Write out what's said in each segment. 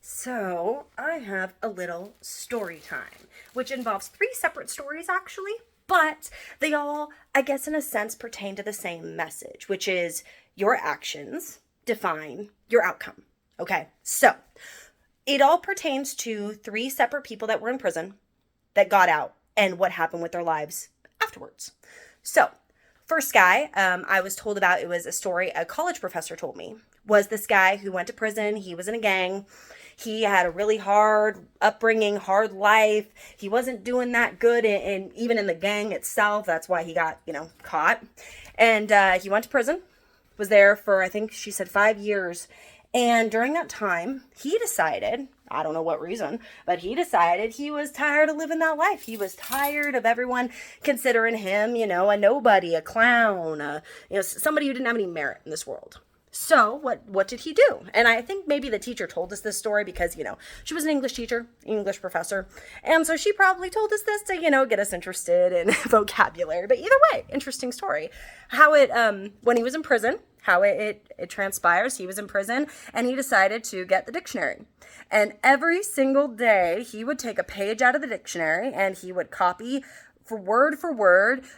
So, I have a little story time, which involves three separate stories actually, but they all, I guess, in a sense, pertain to the same message, which is your actions define your outcome. Okay, so it all pertains to three separate people that were in prison that got out and what happened with their lives afterwards. So, first guy I was told about, it was a story a college professor told me, was this guy who went to prison. He was in a gang. He had a really hard upbringing, hard life. He wasn't doing that good, even in the gang itself. That's why he got, caught. And he went to prison, was there for, I think she said, 5 years. And during that time, he decided, I don't know what reason, but he decided he was tired of living that life. He was tired of everyone considering him, a nobody, a clown, somebody who didn't have any merit in this world. So what did he do? And I think maybe the teacher told us this story because, she was an English teacher, English professor. And so she probably told us this to, get us interested in vocabulary. But either way, interesting story. How it, when he was in prison, how it transpires, he was in prison and he decided to get the dictionary. And every single day he would take a page out of the dictionary and he would copy for word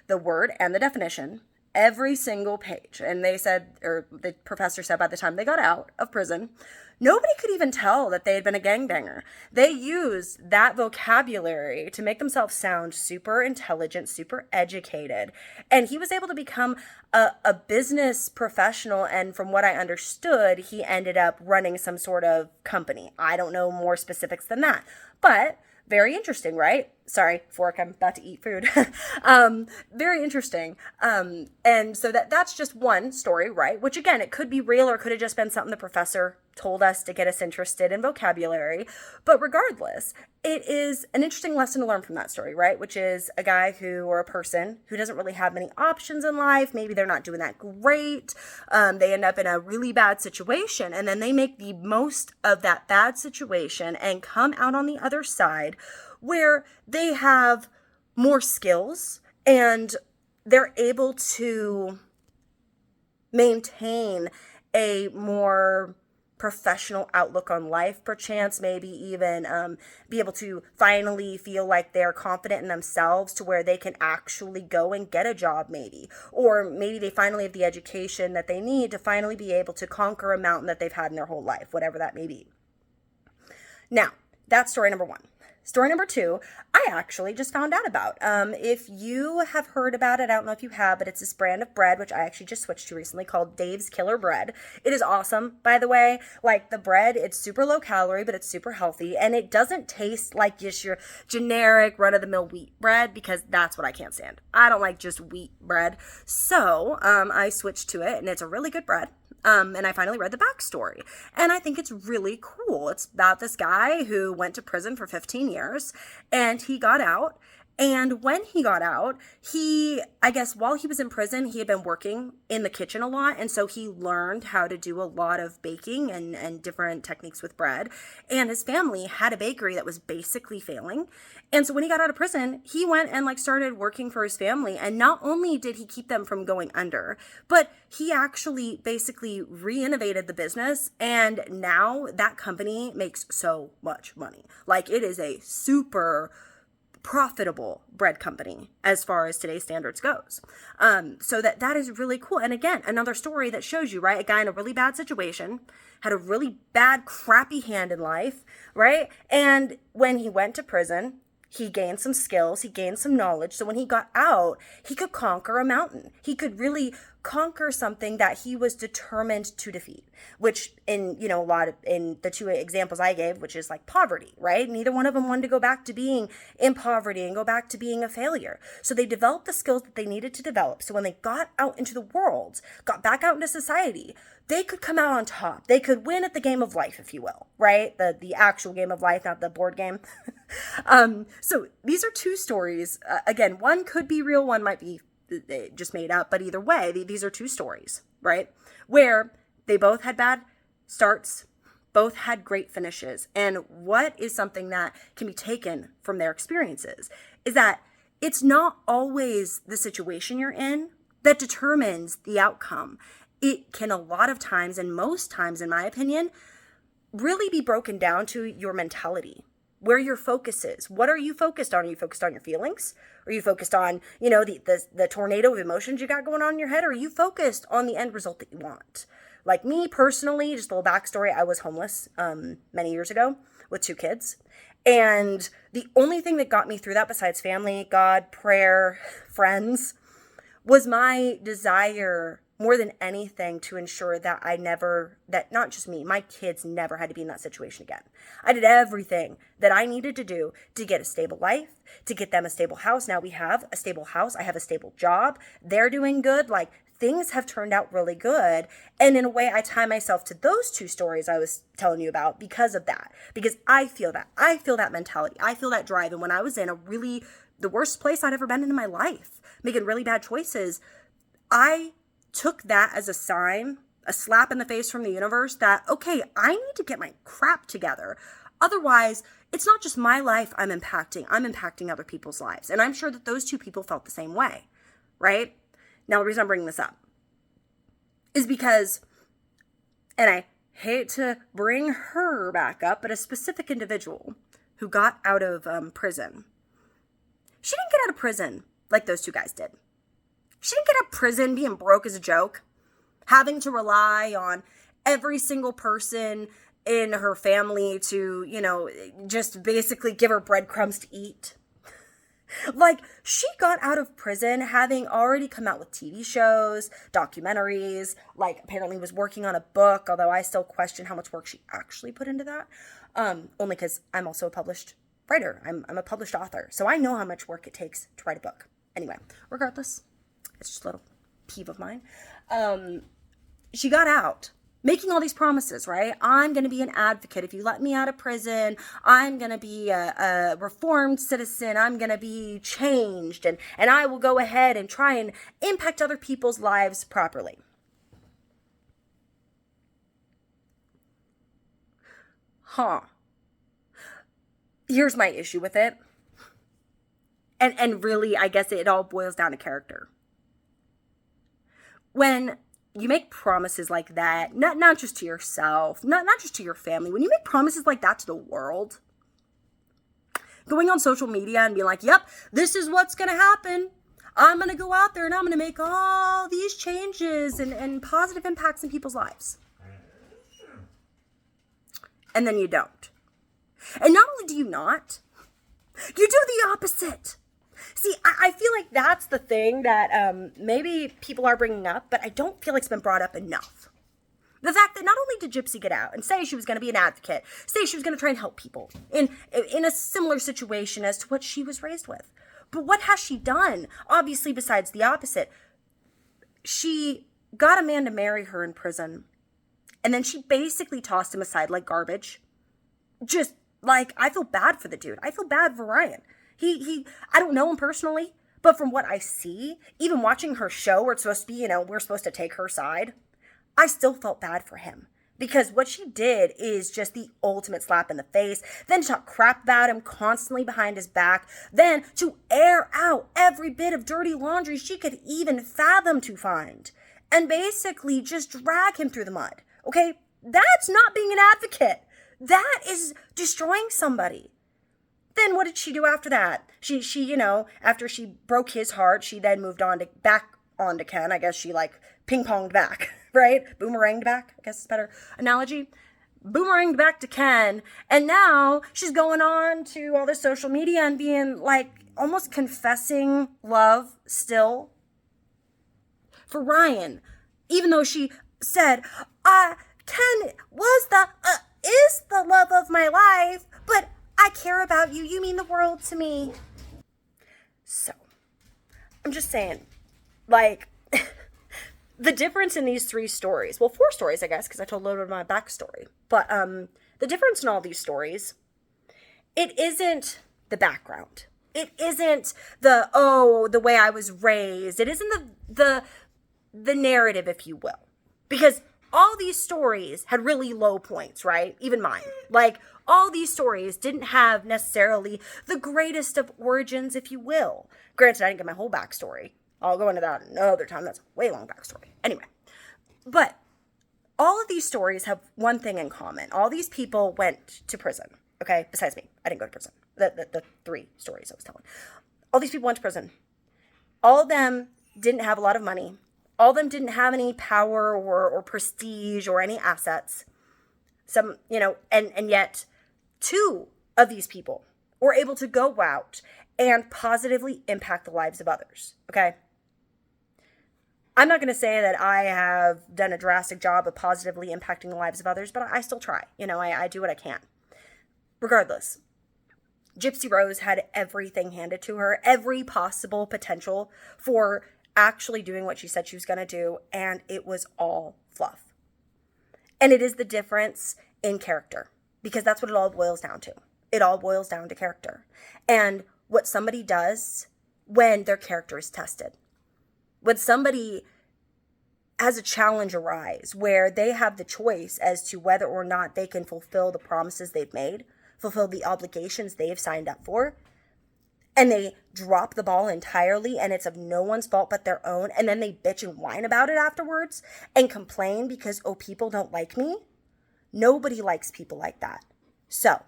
the word and the definition, every single page. And they said, or the professor said, by the time they got out of prison, nobody could even tell that they had been a gangbanger. They used that vocabulary to make themselves sound super intelligent, super educated. And he was able to become a business professional. And from what I understood, he ended up running some sort of company. I don't know more specifics than that. But very interesting, right? Sorry, fork, I'm about to eat food. Very interesting. And so that's just one story, right? Which again, it could be real or it could have just been something the professor told us to get us interested in vocabulary. But regardless, it is an interesting lesson to learn from that story, right? Which is a guy who, or a person who doesn't really have many options in life. Maybe they're not doing that great. They end up in a really bad situation and then they make the most of that bad situation and come out on the other side where they have more skills and they're able to maintain a more professional outlook on life, perchance, maybe even be able to finally feel like they're confident in themselves to where they can actually go and get a job, maybe. Or maybe they finally have the education that they need to finally be able to conquer a mountain that they've had in their whole life, whatever that may be. Now, that's story number one. Story number two, I actually just found out about. If you have heard about it, I don't know if you have, but it's this brand of bread, which I actually just switched to recently, called Dave's Killer Bread. It is awesome, by the way. Like the bread, it's super low calorie, but it's super healthy. And it doesn't taste like just your generic run-of-the-mill wheat bread, because that's what I can't stand. I don't like just wheat bread. So I switched to it, and it's a really good bread. And I finally read the backstory. And I think it's really cool. It's about this guy who went to prison for 15 years and he got out. And when he got out, I guess while he was in prison, he had been working in the kitchen a lot. And so he learned how to do a lot of baking and different techniques with bread. And his family had a bakery that was basically failing. And so when he got out of prison, he went and started working for his family. And not only did he keep them from going under, but he actually basically re-innovated the business. And now that company makes so much money. Like it is a super profitable bread company as far as today's standards goes. So that is really cool. And again, another story that shows you, right? A guy in a really bad situation had a really bad, crappy hand in life, right? And when he went to prison, he gained some skills, he gained some knowledge. So when he got out, he could conquer a mountain. He could really conquer something that he was determined to defeat, which in the two examples I gave, which is like poverty, right? Neither one of them wanted to go back to being in poverty and go back to being a failure. So they developed the skills that they needed to develop. So when they got out into the world, got back out into society, they could come out on top. They could win at the game of life, if you will, right? The actual game of life, not the board game. So these are two stories. Again, one could be real, one might be just made up, but either way, these are two stories, right? Where they both had bad starts, both had great finishes. And what is something that can be taken from their experiences is that it's not always the situation you're in that determines the outcome. It can a lot of times, and most times in my opinion, really be broken down to your mentality, where your focus is. What are you focused on? Are you focused on your feelings? Are you focused on, the tornado of emotions you got going on in your head? Or are you focused on the end result that you want? Like me personally, just a little backstory, I was homeless many years ago with 2 kids. And the only thing that got me through that, besides family, God, prayer, friends, was my desire more than anything to ensure that that not just me, my kids never had to be in that situation again. I did everything that I needed to do to get a stable life, to get them a stable house. Now we have a stable house. I have a stable job. They're doing good. Like, things have turned out really good. And in a way, I tie myself to those 2 stories I was telling you about because of that. Because I feel that. I feel that mentality. I feel that drive. And when I was in the worst place I'd ever been in my life, making really bad choices, I took that as a sign, a slap in the face from the universe that, okay, I need to get my crap together. Otherwise, it's not just my life I'm impacting other people's lives. And I'm sure that those 2 people felt the same way, right? Now, the reason I'm bringing this up is because, and I hate to bring her back up, but a specific individual who got out of prison. She didn't get out of prison like those 2 guys did. She didn't get out of prison being broke as a joke, having to rely on every single person in her family to, just basically give her breadcrumbs to eat. Like, she got out of prison having already come out with TV shows, documentaries, like apparently was working on a book, although I still question how much work she actually put into that. Only because I'm also a published writer. I'm a published author, so I know how much work it takes to write a book. Anyway, regardless, it's just a little peeve of mine. She got out, making all these promises, right? I'm going to be an advocate. If you let me out of prison, I'm going to be a reformed citizen. I'm going to be changed, and I will go ahead and try and impact other people's lives properly. Here's my issue with it. And really, I guess it all boils down to character. When you make promises like that, not just to yourself, not just to your family, when you make promises like that to the world, going on social media and being like, yep, this is what's going to happen. I'm going to go out there and I'm going to make all these changes and positive impacts in people's lives. And then you don't. And not only do you not, you do the opposite. See, I feel like that's the thing that maybe people are bringing up, but I don't feel like it's been brought up enough. The fact that not only did Gypsy get out and say she was going to be an advocate, say she was going to try and help people in a similar situation as to what she was raised with, but what has she done? Obviously, besides the opposite, she got a man to marry her in prison, and then she basically tossed him aside like garbage. Just like, I feel bad for the dude. I feel bad for Ryan. I don't know him personally, but from what I see, even watching her show where it's supposed to be, we're supposed to take her side, I still felt bad for him. Because what she did is just the ultimate slap in the face. Then to talk crap about him constantly behind his back. Then to air out every bit of dirty laundry she could even fathom to find. And basically just drag him through the mud. Okay? That's not being an advocate. That is destroying somebody. Then what did she do after that? She after she broke his heart, she then moved on back onto Ken. I guess she ping-ponged back, right? Boomeranged back, I guess is a better analogy. Boomeranged back to Ken. And now she's going on to all this social media and being almost confessing love still for Ryan. Even though she said, Ken is the love of my life, but I care about you. You mean the world to me. So, I'm just saying, the difference in these 3 stories, well, 4 stories, I guess, because I told a little bit of my backstory, but the difference in all these stories, it isn't the background. It isn't the way I was raised. It isn't the narrative, if you will. Because all these stories had really low points, right? Even mine. All these stories didn't have necessarily the greatest of origins, if you will. Granted, I didn't get my whole backstory. I'll go into that another time. That's a way long backstory. Anyway. But All of these stories have one thing in common. All these people went to prison, okay? Besides me. I didn't go to prison. The three stories I was telling. All these people went to prison. All of them didn't have a lot of money. All of them didn't have any power or prestige or any assets. Some, and yet 2 of these people were able to go out and positively impact the lives of others, okay? I'm not going to say that I have done a drastic job of positively impacting the lives of others, but I still try. I do what I can. Regardless, Gypsy Rose had everything handed to her, every possible potential for actually doing what she said she was going to do, and it was all fluff. And it is the difference in character, because that's what it all boils down to. It all boils down to character and what somebody does when their character is tested. When somebody has a challenge arise where they have the choice as to whether or not they can fulfill the promises they've made, fulfill the obligations they've signed up for, and they drop the ball entirely and it's of no one's fault but their own, and then they bitch and whine about it afterwards and complain because, oh, people don't like me. Nobody likes people like that. So,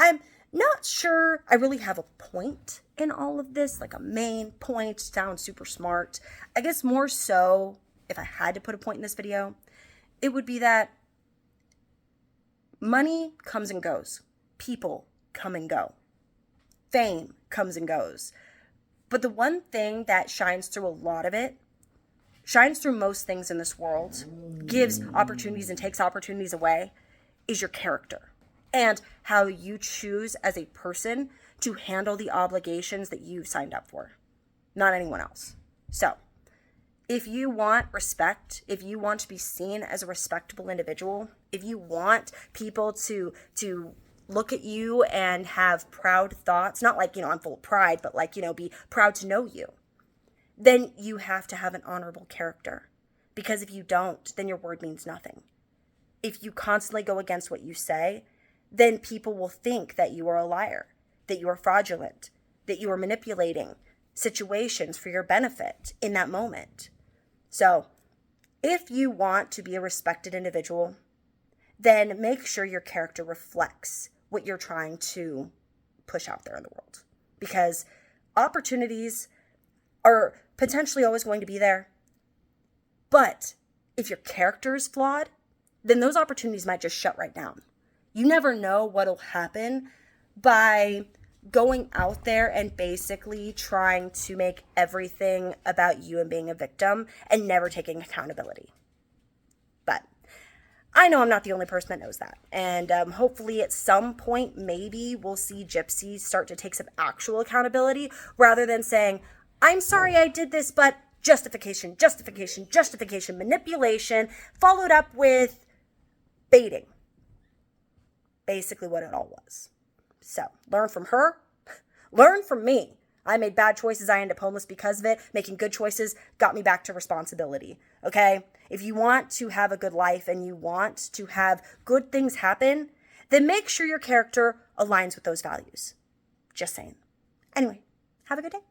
I'm not sure I really have a point in all of this, like a main point. Sounds super smart. I guess more so, if I had to put a point in this video, it would be that money comes and goes. People come and go. Fame comes and goes. But the one thing that shines through a lot of it, shines through most things in this world, gives opportunities and takes opportunities away, is your character. And how you choose as a person to handle the obligations that you've signed up for, not anyone else. So, if you want respect, if you want to be seen as a respectable individual, if you want people to look at you and have proud thoughts, not like, I'm full of pride, but like, be proud to know you, then you have to have an honorable character. Because if you don't, then your word means nothing. If you constantly go against what you say, then people will think that you are a liar, that you are fraudulent, that you are manipulating situations for your benefit in that moment. So, if you want to be a respected individual, then make sure your character reflects what you're trying to push out there in the world. Because opportunities are potentially always going to be there. But if your character is flawed, then those opportunities might just shut right down. You never know what'll happen by going out there and basically trying to make everything about you and being a victim and never taking accountability. But I know I'm not the only person that knows that. And hopefully at some point, maybe we'll see Gypsy start to take some actual accountability rather than saying, I'm sorry I did this, but justification, manipulation, followed up with baiting. Basically what it all was. So, learn from her, learn from me. I made bad choices, I ended up homeless because of it. Making good choices got me back to responsibility, okay? If you want to have a good life and you want to have good things happen, then make sure your character aligns with those values. Just saying. Anyway, have a good day.